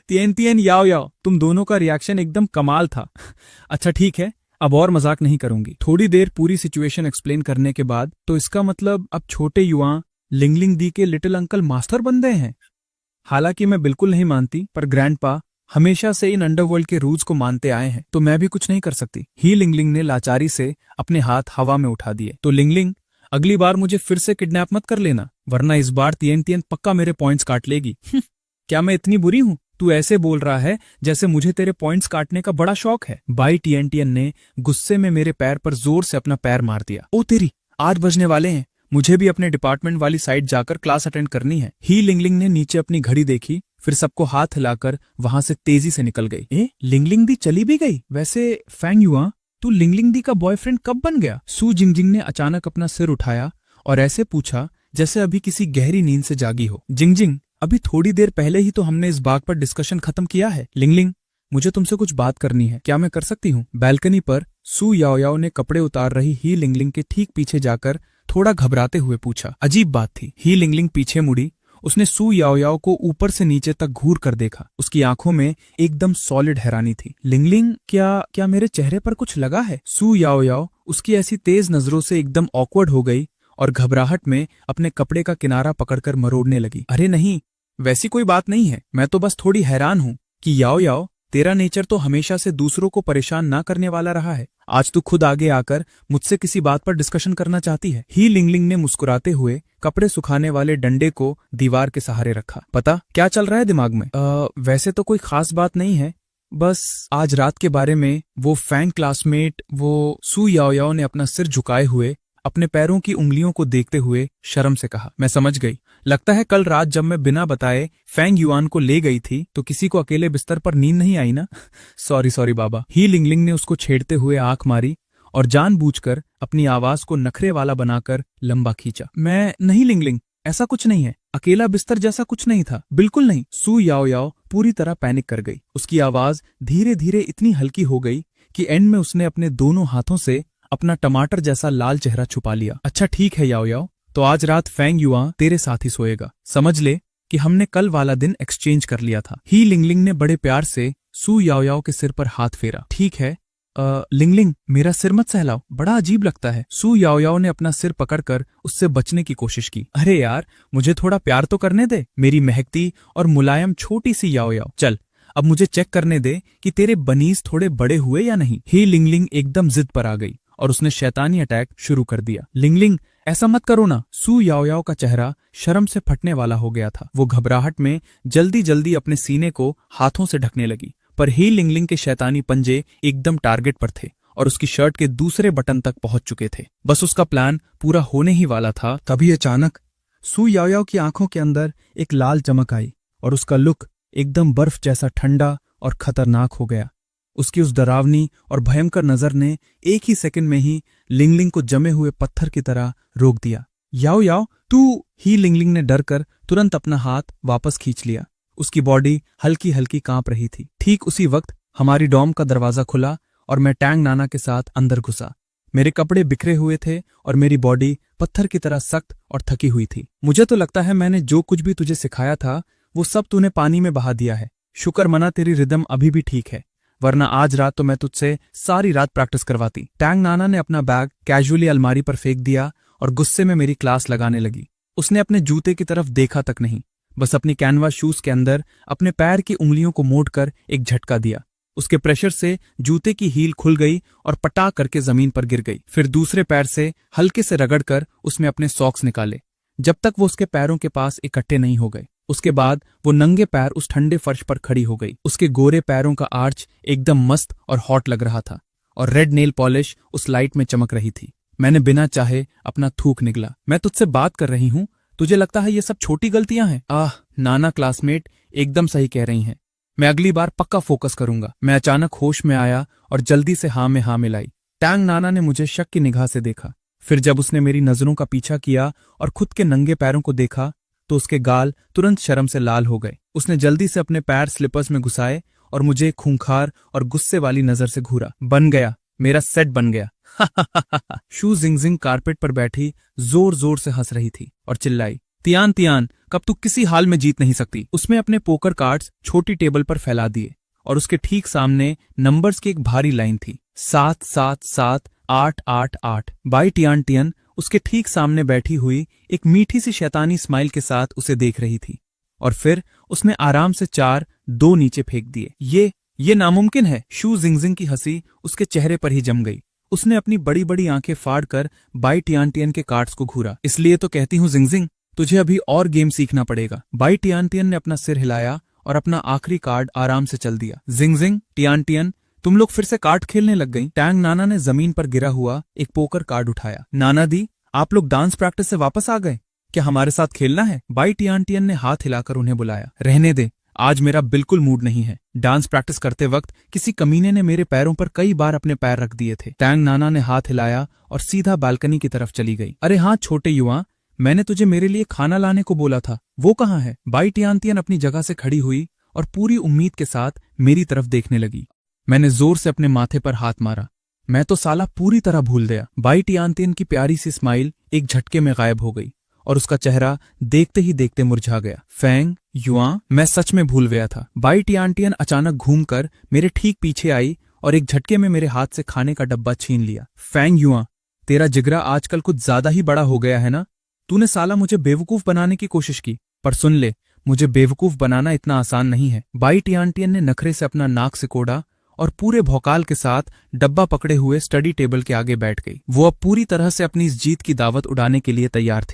तियान याओ, तुम दोनों का रिएक्शन एकदम कमाल था। अच्छा ठीक है, अब और मजाक नहीं करूंगी। थोड़ी देर पूरी सिचुएशन एक्सप्लेन करने के बाद, तो इसका मतलब अब छोटे युवा लिंगलिंग दी के लिटिल अंकल मास्टर बन गए हैं। हालांकि मैं बिल्कुल नहीं मानती, पर ग्रैंडपा हमेशा से इन अंडरवर्ल्ड के रूल्स को मानते आए हैं, तो मैं भी कुछ नहीं कर सकती। ही लिंगलिंग ने लाचारी से अपने हाथ हवा में उठा दिए। तो लिंगलिंग, अगली बार मुझे फिर से किडनैप मत कर लेना, वरना इस बार तियान पक्का मेरे पॉइंट्स काट लेगी। क्या मैं इतनी बुरी हूं? तू ऐसे बोल रहा है जैसे मुझे तेरे पॉइंट्स काटने का बड़ा शौक है। बाई तियान ने गुस्से में मेरे पैर पर जोर से अपना पैर मार दिया। ओ तेरी, 8 बजने वाले हैं, मुझे भी अपने डिपार्टमेंट वाली साइड जाकर क्लास अटेंड करनी है। ही लिंगलिंग ने नीचे अपनी घड़ी देखी, फिर सबको हाथ हिलाकर वहां से तेजी से निकल गई। लिंगलिंग दी चली भी गई? वैसे फैंग युआ, तू लिंगलिंग दी का बॉयफ्रेंड कब बन गया? सू जिंगजिंग ने अचानक अपना सिर उठाया और ऐसे पूछा जैसे अभी किसी गहरी नींद से जागी हो। जिंगजिंग, अभी थोड़ी देर पहले ही तो हमने इस बात पर डिस्कशन खत्म किया है। लिंगलिंग, मुझे तुमसे कुछ बात करनी है, क्या मैं कर सकती हूँ? बैल्कनी पर सू याओ ने कपड़े उतार रही ही लिंगलिंग के ठीक पीछे जाकर थोड़ा घबराते हुए पूछा। अजीब बात थी। ही लिंगलिंग पीछे मुड़ी, उसने सू याओ को ऊपर से नीचे तक घूर कर देखा। उसकी आंखों में एकदम सॉलिड हैरानी थी। लिंगलिंग, क्या मेरे चेहरे पर कुछ लगा है? सू याओ उसकी ऐसी तेज नजरों से एकदम ऑकवर्ड हो गई और घबराहट में अपने कपड़े का किनारा पकड़कर मरोड़ने लगी। अरे नहीं, वैसी कोई बात नहीं है, मैं तो बस थोड़ी हैरान हूँ कि याओ, तेरा नेचर तो हमेशा से दूसरों को परेशान ना करने वाला रहा है। आज तू खुद आगे आकर मुझसे किसी बात पर डिस्कशन करना चाहती है। ही लिंगलिंग ने मुस्कुराते हुए कपड़े सुखाने वाले डंडे को दीवार के सहारे रखा। पता क्या चल रहा है दिमाग में? वैसे तो कोई खास बात नहीं है, बस आज रात के बारे में। वो फैंग क्लासमेट, वो सू याओ ने अपना सिर झुकाए हुए अपने पैरों की उंगलियों को देखते हुए शर्म से कहा। मैं समझ गई, लगता है कल रात जब मैं बिना बताए फैंग युआन को ले गई थी तो किसी को अकेले बिस्तर पर नींद नहीं आई ना? सॉरी बाबा। ही लिंगलिंग ने उसको छेड़ते हुए आंख मारी और जानबूझकर अपनी आवाज को नखरे वाला बनाकर लंबा खींचा। मैं नहीं लिंगलिंग, ऐसा कुछ नहीं है, अकेला बिस्तर जैसा कुछ नहीं था, बिल्कुल नहीं। सू याओ पूरी तरह पैनिक कर गई। उसकी आवाज धीरे धीरे इतनी हल्की हो गई कि एंड में उसने अपने दोनों हाथों से अपना टमाटर जैसा लाल चेहरा छुपा लिया। अच्छा ठीक है याओ, तो आज रात फेंग युआन तेरे साथ ही सोएगा। समझ ले कि हमने कल वाला दिन एक्सचेंज कर लिया था। ही लिंगलिंग ने बड़े प्यार से सू याओयाओ के सिर पर हाथ फेरा। ठीक है लिंगलिंग, मेरा सिर मत सहलाओ, बड़ा अजीब लगता है। सू याओयाओ ने अपना सिर पकड़कर उससे बचने की कोशिश की। अरे यार, मुझे थोड़ा प्यार तो करने दे, मेरी महकती और मुलायम छोटी सी याओयाओ। चल अब मुझे चेक करने दे कि तेरे बनीज थोड़े बड़े हुए या नहीं। ही लिंगलिंग एकदम जिद पर आ गई और उसने शैतानी अटैक शुरू कर दिया। लिंगलिंग, ऐसा मत करो ना। सू याओयाओ का चेहरा शर्म से फटने वाला हो गया था। वो घबराहट में जल्दी जल्दी अपने सीने को हाथों से ढकने लगी, पर ही लिंगलिंग के शैतानी पंजे एकदम टारगेट पर थे और उसकी शर्ट के दूसरे बटन तक पहुंच चुके थे। बस उसका प्लान पूरा होने ही वाला था। तभी अचानक सू याओयाओ की आंखों के अंदर एक लाल चमक आई और उसका लुक एकदम बर्फ जैसा ठंडा और खतरनाक हो गया। उसकी उस डरावनी और भयंकर नजर ने एक ही सेकंड में ही लिंगलिंग को जमे हुए पत्थर की तरह रोक दिया। याओयाओ तू! ही लिंगलिंग ने डरकर तुरंत अपना हाथ वापस खींच लिया। उसकी बॉडी हल्की हल्की कांप रही थी। ठीक उसी वक्त हमारी डॉम का दरवाजा खुला और मैं टैंग नाना के साथ अंदर घुसा। मेरे कपड़े बिखरे हुए थे और मेरी बॉडी पत्थर की तरह सख्त और थकी हुई थी। मुझे तो लगता है मैंने जो कुछ भी तुझे सिखाया था वो सब तूने पानी में बहा दिया है। शुक्र मना तेरी रिदम अभी भी ठीक है, वरना आज रात तो मैं तुझसे सारी रात प्रैक्टिस करवाती। टैंग नाना ने अपना बैग कैजुअली अलमारी पर फेंक दिया और गुस्से में मेरी क्लास लगाने लगी। उसने अपने जूते की तरफ देखा तक नहीं, बस अपनी कैनवास शूज के अंदर अपने पैर की उंगलियों को मोड़कर एक झटका दिया। उसके प्रेशर से जूते की हील खुल गई और पटाक करके जमीन पर गिर गई। फिर दूसरे पैर से हल्के से रगड़कर उसमें अपने सॉक्स निकाले, जब तक वो उसके पैरों के पास इकट्ठे नहीं हो गए। उसके बाद वो नंगे पैर उस ठंडे फर्श पर खड़ी हो गई। उसके गोरे पैरों का आर्च एकदम मस्त और हॉट लग रहा था और रेड नेल पॉलिश उस लाइट में चमक रही थी। मैंने बिना चाहे अपना थूक निगला। मैं तुझसे बात कर रही हूँ, तुझे लगता है ये सब छोटी गलतियां हैं? नाना क्लासमेट एकदम सही कह रही हैं। मैं अगली बार पक्का फोकस करूंगा। मैं अचानक होश में आया और जल्दी से हाँ में हाँ मिलाई। टैंग नाना ने मुझे शक की निगाह से देखा। फिर जब उसने मेरी नजरों का पीछा किया और खुद के नंगे पैरों को देखा तो उसके गाल तुरंत शर्म से लाल हो गए। उसने जल्दी से अपने पैर स्लिपर्स में घुसाए और मुझे खूंखार और गुस्से वाली नजर से घूरा। बन गया, मेरा सेट बन गया। शू जिंगजिंग कारपेट पर बैठी जोर जोर से हंस रही थी और चिल्लाई, तियान तियान, कब तू किसी हाल में जीत नहीं सकती। उसमें अपने पोकर कार्ड्स छोटी टेबल पर फैला दिए और उसके ठीक सामने नंबर्स की एक भारी लाइन थी, 7778888। बाई टियान टियन उसके ठीक सामने बैठी हुई एक मीठी सी शैतानी स्माइल के साथ उसे देख रही थी और फिर उसने आराम से 4-2 नीचे फेंक दिए। ये नामुमकिन है। शू जिंगजिंग की हंसी उसके चेहरे पर ही जम गई। उसने अपनी बड़ी बड़ी आंखें फाड़कर बाई टियान टियन के कार्ड्स को घूरा। इसलिए तो कहती हूँ जिंगजिंग, तुझे अभी और गेम सीखना पड़ेगा। बाई टियान टियन ने अपना सिर हिलाया और अपना आखिरी कार्ड आराम से चल दिया। जिंगजिंग, टियान टियन, तुम लोग फिर से कार्ड खेलने लग गई। टैंग नाना ने जमीन पर गिरा हुआ एक पोकर कार्ड उठाया। नाना दी, आप लोग डांस प्रैक्टिस से वापस आ गए क्या? हमारे साथ खेलना है? बाई टियान टियन ने हाथ हिलाकर उन्हें बुलाया। रहने दे, आज मेरा बिल्कुल मूड नहीं है। डांस प्रैक्टिस करते वक्त किसी कमीने ने मेरे पैरों पर कई बार अपने पैर रख दिए थे। टैंग नाना ने हाथ हिलाया और सीधा बालकनी की तरफ चली गई। अरे हाँ छोटे युवा, मैंने तुझे मेरे लिए खाना लाने को बोला था, वो कहाँ है? बाई टियान टियन अपनी जगह से खड़ी हुई और पूरी उम्मीद के साथ मेरी तरफ देखने लगी। मैंने जोर से अपने माथे पर हाथ मारा। मैं तो साला पूरी तरह भूल गया। बाई टियान टियन की प्यारी सी स्माइल एक झटके में गायब हो गई और उसका चेहरा देखते ही देखते मुरझा गया। फेंग युआन, मैं सच में भूल गया था। बाई टियान टियन अचानक घूमकर मेरे ठीक पीछे आई और एक झटके में मेरे हाथ से खाने का डब्बा छीन लिया। फेंग युआन, तेरा जिगरा आजकल कुछ ज्यादा ही बड़ा हो गया है ना? तूने साला मुझे बेवकूफ बनाने की कोशिश की, पर सुन ले, मुझे बेवकूफ बनाना इतना आसान नहीं है। बाई टियान टियन ने नखरे से अपना नाक सिकोड़ा और पूरे भौकाल के साथ डब्बा पकड़े हुए स्टडी टेबल के आगे बैठ गई। वो अब पूरी तरह से अपनी इस जीत की दावत उड़ाने के लिए तैयार थी।